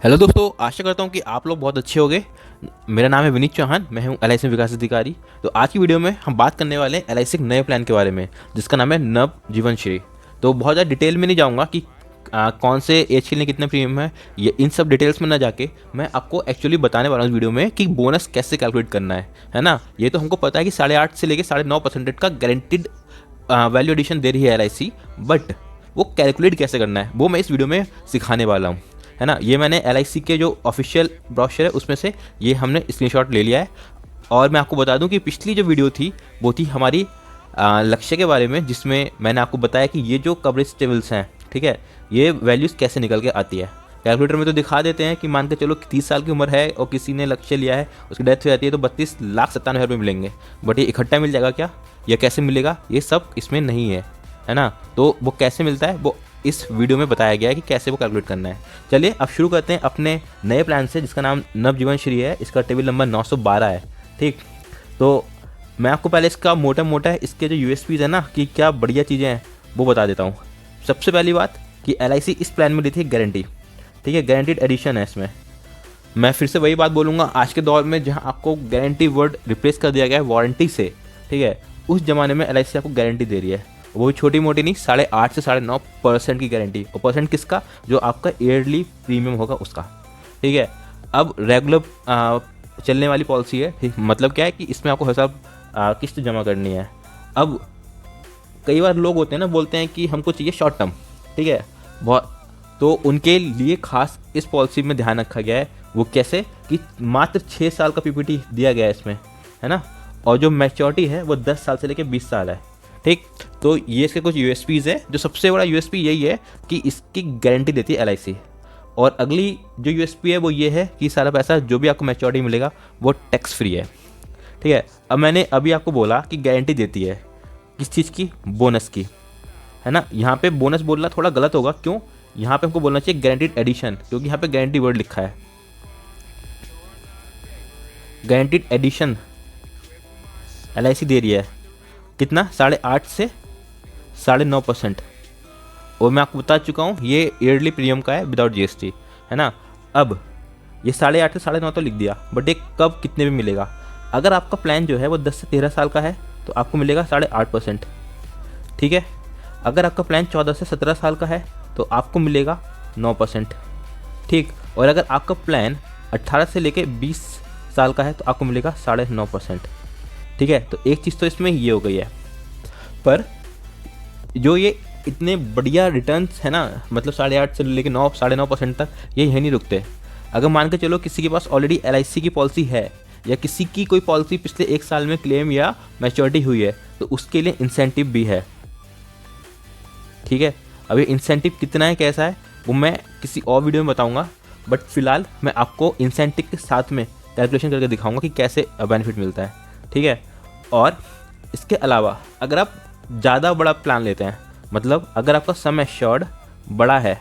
Hello दोस्तों, आशा करता हूँ कि आप लोग बहुत अच्छे होंगे। मेरा नाम है विनीत चौहान, मैं हूँ एलआईसी विकास अधिकारी। तो आज की वीडियो में हम बात करने वाले हैं एलआईसी के नए प्लान के बारे में, जिसका नाम है नव जीवन श्री। तो बहुत ज़्यादा डिटेल में नहीं जाऊँगा कि कौन से एज के लिए कितना प्रीमियम है, ये इन सब डिटेल्स में ना जाके मैं आपको एक्चुअली बताने वाला हूँ वीडियो में कि बोनस कैसे कैलकुलेट करना है ना। ये तो हमको पता है कि 8.5 से लेकर 9.5% का गारंटीड वैल्यू एडिशन दे रही है एलआईसी, बट वो कैलकुलेट कैसे करना है वो मैं इस वीडियो में सिखाने वाला हूँ, है ना। ये मैंने एलआईसी के जो ऑफिशियल ब्रोशर है उसमें से ये हमने स्क्रीनशॉट ले लिया है। और मैं आपको बता दूं कि पिछली जो वीडियो थी वो थी हमारी लक्ष्य के बारे में, जिसमें मैंने आपको बताया कि ये जो कवरेज टेबल्स हैं, ठीक है, ये वैल्यूज़ कैसे निकल के आती है। कैलकुलेटर में तो दिखा देते हैं कि मान के चलो 30 साल की उम्र है और किसी ने लक्ष्य लिया है, उसकी डेथ हो जाती है तो 32,97,000 मिलेंगे। बट ये इकट्ठा मिल जाएगा क्या, या कैसे मिलेगा, ये सब इसमें नहीं है ना। तो वो कैसे मिलता है वो इस वीडियो में बताया गया है कि कैसे वो कैलकुलेट करना है। चलिए अब शुरू करते हैं अपने नए प्लान से, जिसका नाम नवजीवन श्री है। इसका टेबल नंबर 912 है, ठीक। तो मैं आपको पहले इसका मोटा मोटा इसके जो यूएसपीज है ना, कि क्या बढ़िया चीज़ें हैं, वो बता देता हूँ। सबसे पहली बात कि एलआईसी इस प्लान में दी थी गारंटी, ठीक है, गारंटीड एडिशन है इसमें। मैं फिर से वही बात बोलूँगा, आज के दौर में जहाँ आपको गारंटी वर्ड रिप्लेस कर दिया गया है वारंटी से, ठीक है, उस जमाने में एलआईसी आपको गारंटी दे रही है, वो भी छोटी मोटी नहीं, 8.5 से 9% की गारंटी। और परसेंट किसका, जो आपका ईयरली प्रीमियम होगा उसका, ठीक है। अब रेगुलर चलने वाली पॉलिसी है, ठीक। मतलब क्या है कि इसमें आपको हर साल किस्त जमा करनी है। अब कई बार लोग होते हैं ना, बोलते हैं कि हमको चाहिए शॉर्ट टर्म, ठीक है, बहुत, तो उनके लिए खास इस पॉलिसी में ध्यान रखा गया है। वो कैसे कि मात्र 6 साल का पीपीटी दिया गया है इसमें, है ना। और जो मैच्योरिटी है वो 10 साल से लेकर 20 साल है, ठीक। तो ये इसके कुछ यूएसपीज़ है। जो सबसे बड़ा यूएसपी यही है कि इसकी गारंटी देती है एलआईसी। और अगली जो यूएसपी है वो ये है कि सारा पैसा जो भी आपको मैच्योरिटी मिलेगा वो टैक्स फ्री है, ठीक है। अब मैंने अभी आपको बोला कि गारंटी देती है किस चीज़ की, बोनस की, है ना। यहाँ पे बोनस बोलना थोड़ा गलत होगा, क्यों, यहाँ पे हमको बोलना चाहिए गारंटीड एडिशन, क्योंकि यहाँ पे गारंटी वर्ड लिखा है। गारंटीड एडिशन एलआईसी दे रही है कितना, 8.5 से 9.5%। और मैं आपको बता चुका हूँ ये ईयरली प्रीमियम का है विदाउट जीएसटी, है ना। अब ये 8.5 से 9.5 तो लिख दिया, बट ये कब कितने में मिलेगा। अगर आपका प्लान जो है वो 10 से 13 साल का है तो आपको मिलेगा 8.5%, ठीक है। अगर आपका प्लान 14 से 17 साल का है तो आपको मिलेगा 9%, ठीक। और अगर आपका प्लान 18 से लेके 20 साल का है तो आपको मिलेगा 9.5%, ठीक है। तो एक चीज़ तो इसमें ये हो गई है, पर जो ये इतने बढ़िया रिटर्न्स है ना, मतलब 8.5 से लेकर 9.5% तक, ये यहीं नहीं रुकते। अगर मान के चलो किसी के पास ऑलरेडी एलआईसी की पॉलिसी है, या किसी की कोई पॉलिसी पिछले 1 साल में क्लेम या मैच्योरिटी हुई है, तो उसके लिए इंसेंटिव भी है, ठीक है। अब ये इंसेंटिव कितना है, कैसा है, वो मैं किसी और वीडियो में बताऊंगा। बट फिलहाल मैं आपको इंसेंटिव के साथ में कैलकुलेशन करके दिखाऊंगा कि कैसे बेनिफिट मिलता है, ठीक है। और इसके अलावा अगर आप ज़्यादा बड़ा प्लान लेते हैं, मतलब अगर आपका सम एश्योर्ड बड़ा है,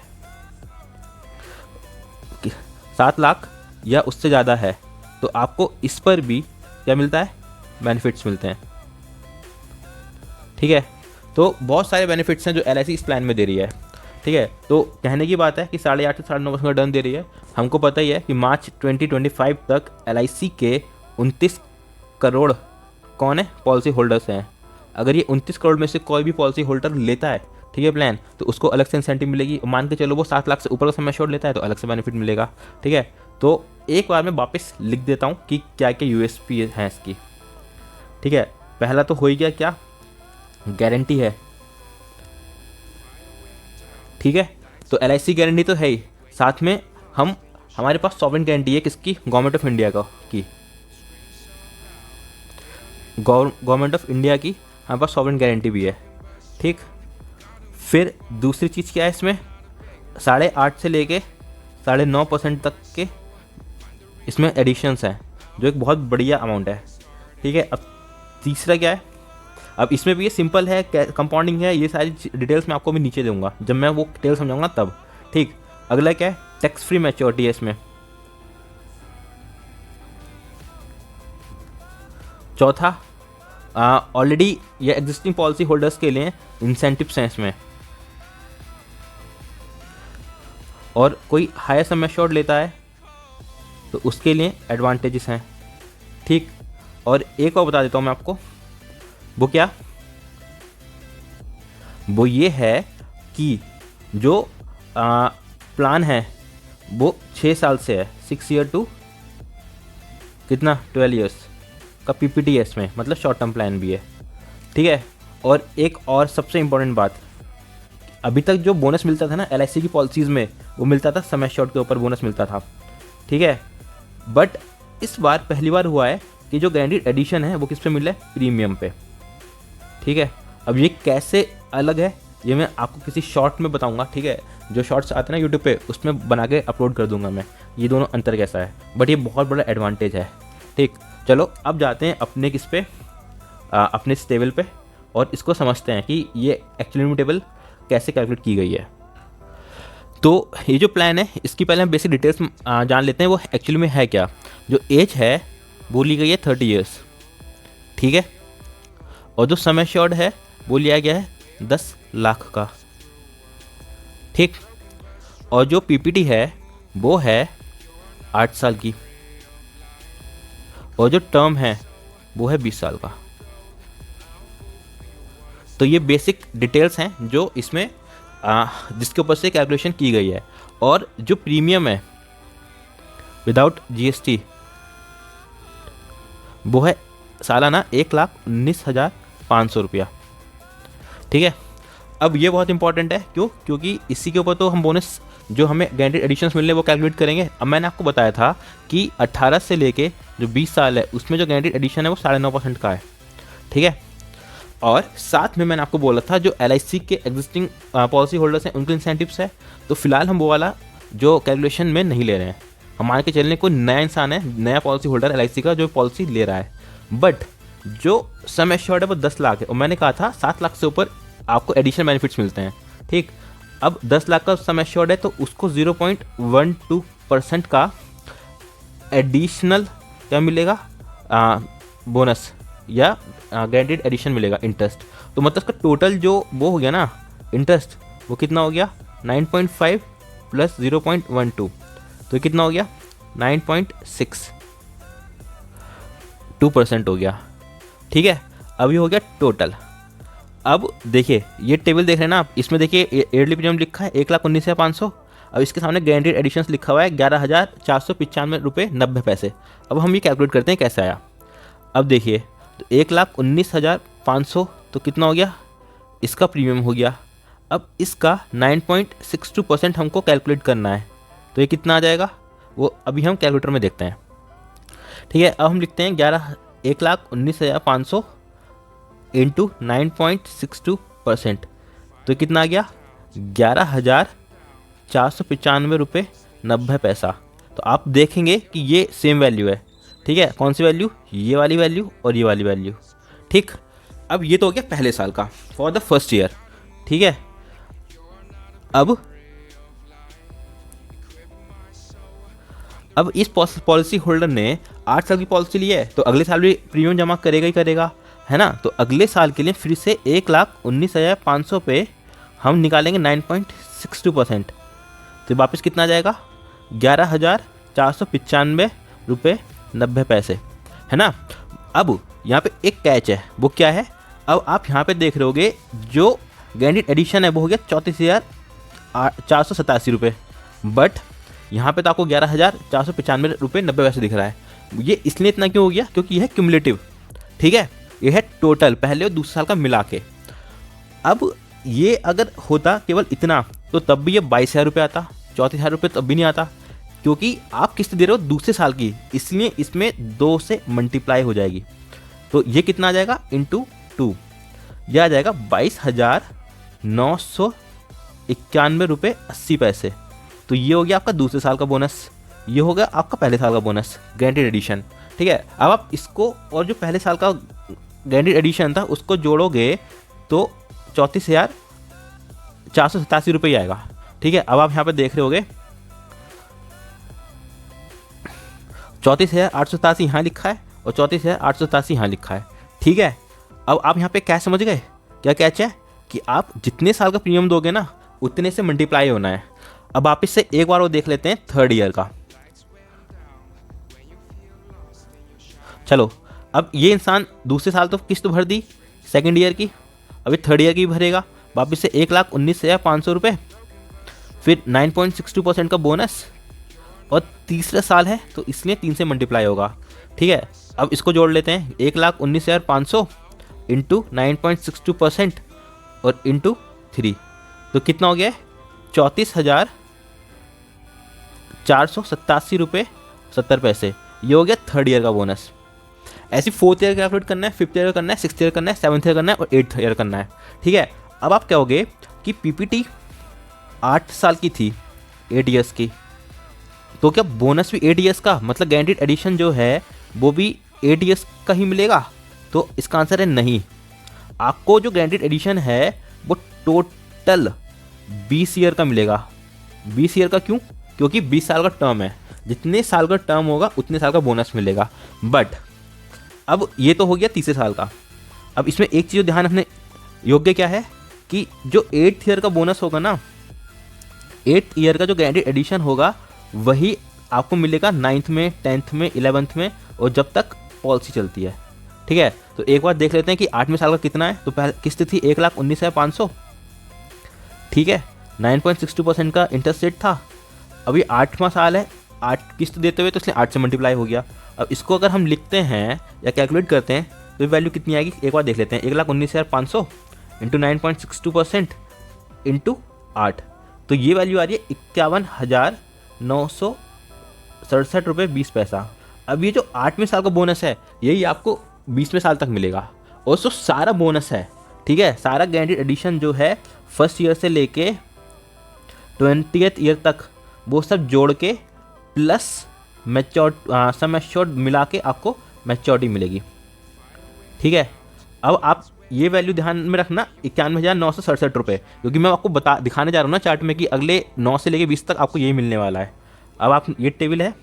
7 लाख या उससे ज़्यादा है, तो आपको इस पर भी क्या मिलता है, बेनिफिट्स मिलते हैं, ठीक है। तो बहुत सारे बेनिफिट्स हैं जो एलआईसी इस प्लान में दे रही है, ठीक है। तो कहने की बात है कि 8.5 से 9.5% का डन दे रही है। हमको पता ही है कि मार्च 2025 तक एलआईसी के 29 करोड़ कौन है, पॉलिसी होल्डर्स हैं। अगर ये 29 करोड़ में से कोई भी पॉलिसी होल्डर लेता है, ठीक है, प्लान, तो उसको अलग से इंसेंटिव मिलेगी। मान के चलो वो 7 लाख से ऊपर का सम एश्योर्ड लेता है तो अलग से बेनिफिट मिलेगा, ठीक है। तो एक बार मैं वापस लिख देता हूँ कि क्या क्या यूएसपी है इसकी, ठीक है। पहला तो हो ही गया, क्या, गारंटी है, ठीक है। तो एलआईसी गारंटी तो है ही, साथ में हमारे पास सॉवरेन गारंटी है किसकी, गवर्नमेंट ऑफ इंडिया की, गवर्नमेंट ऑफ इंडिया की हमारे पास सॉवरेन गारंटी भी है, ठीक। फिर दूसरी चीज़ क्या है इसमें, 8.5 से लेके 9.5% तक के इसमें एडिशंस हैं, जो एक बहुत बढ़िया अमाउंट है, ठीक है। अब तीसरा क्या है, अब इसमें भी ये सिंपल है, कंपाउंडिंग है, ये सारी डिटेल्स मैं आपको भी नीचे दूंगा जब मैं वो डिटेल समझाऊंगा तब, ठीक। अगला क्या है, टैक्स फ्री मैच्योरिटी है इसमें। चौथा, ऑलरेडी ये एग्जिस्टिंग पॉलिसी होल्डर्स के लिए इंसेंटिव्स हैं इसमें। और कोई हायर सम एश्योर्ड लेता है तो उसके लिए एडवांटेजेस हैं, ठीक। और एक और बता देता हूँ मैं आपको, वो क्या, वो ये है कि जो प्लान है वो 6 साल से है, 6 ईयर टू कितना 12 इयर्स का पीपीटी है इसमें, मतलब शॉर्ट टर्म प्लान भी है, ठीक है। और एक और सबसे इम्पोर्टेंट बात, अभी तक जो बोनस मिलता था ना एलआईसी की पॉलिसीज़ में, वो मिलता था सम एश्योर्ड के ऊपर बोनस मिलता था, ठीक है। बट इस बार पहली बार हुआ है कि जो गारंटीड एडिशन है वो किस पे मिल रहा है, प्रीमियम पे, ठीक है। अब ये कैसे अलग है ये मैं आपको किसी शॉर्ट में बताऊंगा, ठीक है। जो शॉर्ट्स आते हैं ना यूट्यूब पे, उसमें बना के अपलोड कर दूंगा मैं, ये दोनों अंतर कैसा है, बट ये बहुत बड़ा एडवांटेज है, ठीक। चलो अब जाते हैं अपने किस पे, अपने इस टेबल पे, और इसको समझते हैं कि ये एक्चुअली टेबल कैसे कैलकुलेट की गई है। तो ये जो प्लान है इसकी पहले हम बेसिक डिटेल्स जान लेते हैं, वो एक्चुअली में है क्या। जो एज है वो ली गई है 30 ईयर्स, ठीक है। और जो सम एश्योर्ड है वो लिया गया है 10 लाख का, ठीक। और जो पीपीटी है वो है 8 साल की, और जो टर्म है वो है 20 साल का। तो ये बेसिक डिटेल्स हैं जो इसमें जिसके ऊपर से कैलकुलेशन की गई है। और जो प्रीमियम है विदाउट जीएसटी वो है सालाना 1,19,500 रुपया, ठीक है। अब ये बहुत इंपॉर्टेंट है, क्यों, क्योंकि इसी के ऊपर तो हम बोनस जो हमें गारंटीड एडिशंस मिल रहे हैं वो कैलकुलेट करेंगे। अब मैंने आपको बताया था कि 18 से लेके जो 20 साल है उसमें जो गारंटीड एडिशन है वो 9.5% का है, ठीक है। और साथ में मैंने आपको बोला था जो एलआईसी के एग्जिस्टिंग पॉलिसी होल्डर्स हैं उनके इंसेंटिव्स है, तो फिलहाल हम वो वाला जो कैलकुलेशन में नहीं ले रहे हैं। हमारे के चलने कोई नया इंसान है, नया पॉलिसी होल्डर एलआईसी का जो पॉलिसी ले रहा है, बट जो सम एश्योर्ड है वो 10 लाख है, और मैंने कहा था 7 लाख से ऊपर आपको एडिशनल बेनिफिट्स मिलते हैं, ठीक। अब 10 लाख का सम एश्योर्ड है तो उसको 0.12% का एडिशनल क्या मिलेगा, बोनस या गारंटीड एडिशन मिलेगा, इंटरेस्ट। तो मतलब उसका टोटल जो वो हो गया ना इंटरेस्ट, वो कितना हो गया 9.5 प्लस 0.12, तो कितना हो गया 9.62% हो गया, ठीक है। अभी हो गया टोटल। अब देखिए ये टेबल देख रहे हैं ना आप, इसमें देखिए ईयरली प्रीमियम लिखा है 1,19,500। अब इसके सामने गारंटीड एडिशंस लिखा हुआ है 11,495 रुपये 90 पैसे। अब हम ये कैलकुलेट करते हैं कैसे आया। अब देखिए तो 1,19,500 तो कितना हो गया, इसका प्रीमियम हो गया। अब इसका 9.62% हमको कैलकुलेट करना है, तो ये कितना आ जाएगा वो अभी हम कैलकुलेटर में देखते हैं, ठीक है। अब हम लिखते हैं 1,19,500 इंटू 9.62%, तो कितना आ गया 11,495 रुपये 90 पैसा। तो आप देखेंगे कि ये सेम वैल्यू है, ठीक है। कौन सी वैल्यू, ये वाली वैल्यू और ये वाली वैल्यू, ठीक। अब ये तो हो गया पहले साल का फॉर द फर्स्ट ईयर, ठीक है। अब इस पॉलिसी होल्डर ने 8 साल की पॉलिसी ली है तो अगले साल भी प्रीमियम जमा करेगा ही करेगा, है ना। तो अगले साल के लिए फिर से 1,19,500 पे हम निकालेंगे 9.62%, तो वापस कितना आ जाएगा 11,495 रुपये 90 पैसे, है ना। अब यहाँ पे एक कैच है, वो क्या है, अब आप यहाँ पे देख रहे होगे जो गारंटीड एडिशन है वो हो गया 34,487 रुपये, बट यहाँ पे तो आपको 11,495 रुपये 90 पैसे दिख रहा है। ये इसलिए इतना क्यों हो गया, क्योंकि यह है क्यूमुलेटिव, ठीक है। ये है टोटल पहले और दूसरे साल का मिला के। अब ये अगर होता केवल इतना तो तब भी ये 22,000 रुपये आता, 34,000 रुपये तब भी नहीं आता, क्योंकि आप किस्त दे रहे हो दूसरे साल की, इसलिए इसमें 2 से मल्टीप्लाई हो जाएगी। तो ये कितना आ जाएगा इंटू 2, यह आ जाएगा 22,991 रुपये 80 पैसे। तो ये हो गया आपका दूसरे साल का बोनस, ये हो गया आपका पहले साल का बोनस गारंटीड एडिशन, ठीक है। अब आप इसको और जो पहले साल का गारंटीड एडिशन था उसको जोड़ोगे तो 34,487 रुपये आएगा, ठीक है। अब आप यहाँ पे देख रहे होगे 34,887 यहाँ लिखा है और 34,887 यहाँ लिखा है, ठीक है। अब आप यहाँ पे क्या समझ गए, क्या कैच है कि आप जितने साल का प्रीमियम दोगे ना उतने से मल्टीप्लाई होना है। अब वापस से एक बार वो देख लेते हैं थर्ड ईयर का। चलो, अब ये इंसान दूसरे साल तो किस्त भर दी सेकेंड ईयर की, अभी थर्ड ईयर की भरेगा। वापस से 1,19,500 रुपये, फिर 9.62% का बोनस, और तीसरा साल है तो इसलिए 3 से मल्टीप्लाई होगा। ठीक है, अब इसको जोड़ लेते हैं, 1,19,500 इंटू 9.62% और इंटू 3, तो कितना हो गया है 34,487 रुपये 70 पैसे। ये हो गया थर्ड ईयर का बोनस। ऐसे फोर्थ ईयर कैलकुलेट करना है, फिफ्थ ईयर करना है, सिक्स्थ ईयर करना है, सेवन्थ ईयर करना है और एट्थ ईयर करना है। ठीक है, अब आप क्या होगे कि पीपीटी 8 साल की थी, 8 ईयर्स की, तो क्या बोनस भी 8 ईयर्स का, मतलब गारंटीड एडिशन जो है वो भी 8 ईयर्स का ही मिलेगा? तो इसका आंसर है नहीं। आपको जो गारंटीड एडिशन है वो टोटल 20 ईयर का मिलेगा। 20 ईयर का क्यों? क्योंकि 20 साल का टर्म है, जितने साल का टर्म होगा उतने साल का बोनस मिलेगा। बट अब ये तो हो गया तीसरे साल का। अब इसमें एक चीज़ ध्यान रखने योग्य क्या है कि जो 8th ईयर का बोनस होगा ना, 8th ईयर का जो गारंटीड एडिशन होगा वही आपको मिलेगा 9th में, 10th में, 11th में, और जब तक पॉलिसी चलती है। ठीक है, तो एक बार देख लेते हैं कि 8वें साल का कितना है। तो पहले किस्त थी 1,19,500, ठीक है, 9.62% का इंटरेस्ट रेट था। अभी 8वां साल है, 8 किस्त देते हुए, तो इसलिए 8 से मल्टीप्लाई हो गया। अब इसको अगर हम लिखते हैं या कैलकुलेट करते हैं तो वैल्यू कितनी आएगी, एक बार देख लेते हैं। 1,19,500 इंटू 9.62% इंटू 8, तो ये वैल्यू आ रही है 51,967 रुपये 20 पैसा। अब ये जो 8वें साल का बोनस है यही आपको 20वें साल तक मिलेगा, और सो सारा बोनस है। ठीक है, सारा गारंटीड एडिशन जो है फर्स्ट ईयर से लेके 20th ईयर तक, वो सब जोड़ के प्लस सम एश्योर्ड मिला के आपको मैच्योरिटी मिलेगी। ठीक है, अब आप ये वैल्यू ध्यान में रखना, 51,967 रुपये, क्योंकि मैं आपको दिखाने जा रहा हूँ ना चार्ट में कि अगले 9 से लेके 20 तक आपको यही मिलने वाला है। अब आप ये टेबल है,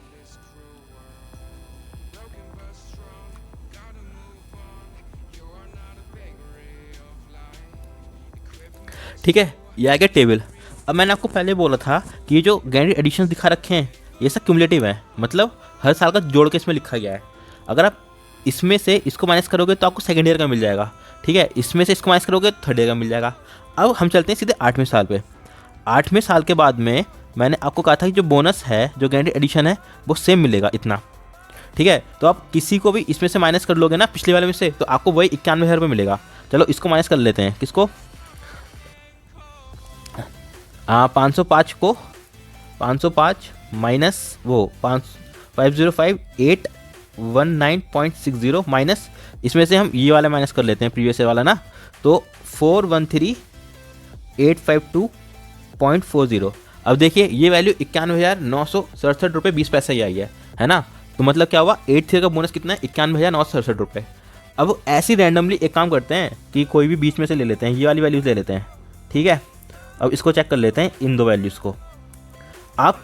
ठीक है, ये आ गया टेबल। अब मैंने आपको पहले बोला था कि ये जो गारंटीड एडिशन दिखा रखे हैं ये सब क्यूमुलेटिव है, मतलब हर साल का जोड़ के इसमें लिखा गया है। अगर आप इसमें से इसको माइनस करोगे तो आपको सेकेंड ईयर का मिल जाएगा। ठीक है, इसमें से इसको माइनस करोगे तो थर्ड ईयर का मिल जाएगा। अब हम चलते हैं सीधे 8वें साल पे। 8वें साल के बाद में मैंने आपको कहा था कि जो बोनस है, जो गारंटीड एडिशन है, वो सेम मिलेगा इतना। ठीक है, तो आप किसी को भी इसमें से माइनस कर लोगे ना पिछले वाले में से, तो आपको वही 91,000 रुपये मिलेगा। चलो इसको माइनस कर लेते हैं, किसको, 505 को, 505 माइनस वो 505,819.60 माइनस, इसमें से हम ये वाला माइनस कर लेते हैं प्रीवियस ईयर वाला ना, तो 413,852.40। अब देखिए ये वैल्यू 91,967 रुपये 20 पैसा ही आई है ना। तो मतलब क्या हुआ, 8th ईयर का बोनस कितना है, 91,967 रुपये। अब ऐसी रैंडमली एक काम करते हैं कि कोई भी बीच में से ले लेते हैं, ये वाली वैल्यूज ले लेते हैं। ठीक है, अब इसको चेक कर लेते हैं, इन दो वैल्यूज़ को। आप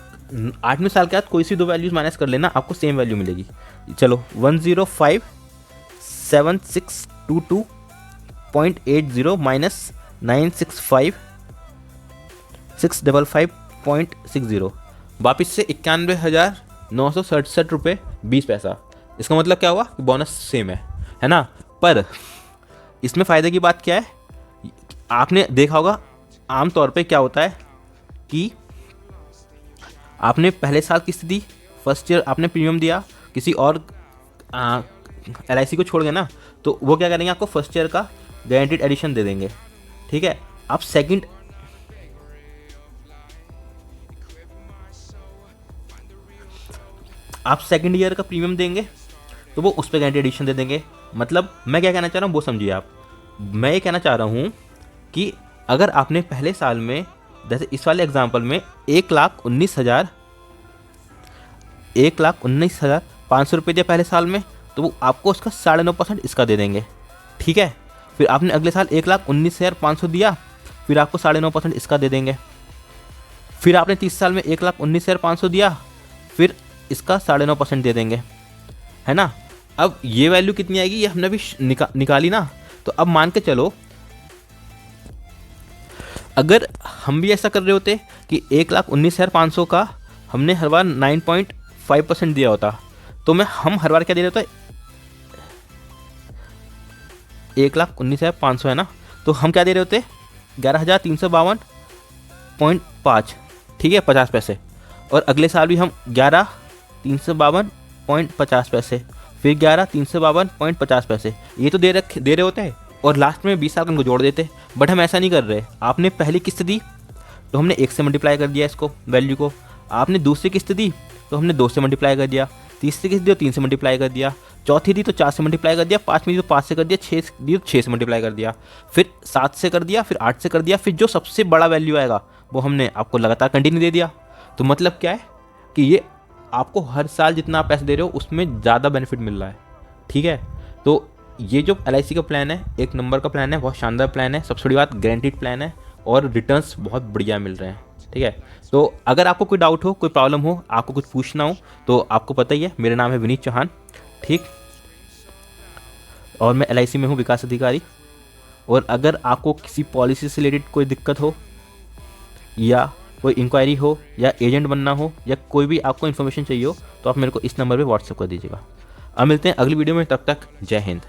8वें साल के बाद कोई सी दो वैल्यूज़ माइनस कर लेना, आपको सेम वैल्यू मिलेगी। चलो 105,7622.80 माइनस 965,655.60, वापिस से 91,967 रुपये 20 पैसा। इसका मतलब क्या हुआ कि बोनस सेम है ना। पर इसमें फ़ायदे की बात क्या है, आपने देखा होगा आमतौर पे क्या होता है कि आपने पहले साल किस्त दी, फर्स्ट ईयर आपने प्रीमियम दिया, किसी और LIC को छोड़ गए ना, तो वो क्या करेंगे, आपको फर्स्ट ईयर का गारंटीड एडिशन दे देंगे। ठीक है, आप सेकंड ईयर का प्रीमियम देंगे तो वो उस पर गारंटीड एडिशन दे देंगे। मतलब मैं क्या कहना चाह रहा हूँ वो समझिए आप। मैं ये कहना चाह रहा हूँ कि अगर आपने पहले साल में, जैसे इस वाले एग्जांपल में 1,19,500 रुपये दिया पहले साल में, तो वो आपको उसका 9.5% इसका दे देंगे। ठीक है, फिर आपने अगले साल 1,19,500 दिया, फिर आपको 9.5% इसका दे देंगे। फिर आपने 30 साल में 1,19,500 दिया, फिर इसका 9.5% दे देंगे, है ना। अब ये वैल्यू कितनी आएगी, ये हमने भी निकाली ना। तो अब मान के चलो अगर हम भी ऐसा कर रहे होते कि 1,19,500 का हमने हर बार 9.5% दिया होता, तो हम हर बार क्या दे रहे होते, 1,19,500 है ना, तो हम क्या दे रहे होते, 11,352.5, ठीक है, 50 पैसे। और अगले साल भी हम 11,352.50 पैसे, फिर 11,352.50 पैसे, ये तो दे रहे होते हैं, और लास्ट में 20 साल का उनको जोड़ देते। बट हम ऐसा नहीं कर रहे। आपने पहली किस्त दी तो हमने 1 से मल्टीप्लाई कर दिया इसको, वैल्यू को। आपने दूसरी किस्त दी तो हमने 2 से मल्टीप्लाई कर दिया, तीसरी किस्त दी तो 3 से मल्टीप्लाई कर दिया, चौथी दी तो 4 से मल्टीप्लाई कर दिया, पाँचवीं दी तो 5 से कर दिया, 6 दी तो 6 से मल्टीप्लाई कर दिया, फिर 7 से कर दिया, फिर 8 से कर दिया, फिर जो सबसे बड़ा वैल्यू आएगा वो हमने आपको लगातार कंटिन्यू दे दिया। तो मतलब क्या है कि ये आपको हर साल जितना आप पैसे दे रहे हो उसमें ज़्यादा बेनिफिट मिल रहा है, ठीक है। तो ये जो LIC का प्लान है, एक नंबर का प्लान है, बहुत शानदार प्लान है। सबसे बड़ी बात, गारंटीड प्लान है और रिटर्न्स बहुत बढ़िया मिल रहे हैं, ठीक है। तो अगर आपको कोई डाउट हो, कोई प्रॉब्लम हो, आपको कुछ पूछना हो, तो आपको पता ही है, मेरा नाम है विनीत चौहान, ठीक, और मैं LIC में हूँ विकास अधिकारी। और अगर आपको किसी पॉलिसी से रिलेटेड कोई दिक्कत हो, या कोई इंक्वायरी हो, या एजेंट बनना हो, या कोई भी आपको इन्फॉर्मेशन चाहिए हो, तो आप मेरे को इस नंबर पे व्हाट्सएप कर दीजिएगा। अब मिलते हैं अगली वीडियो में, तब तक जय हिंद।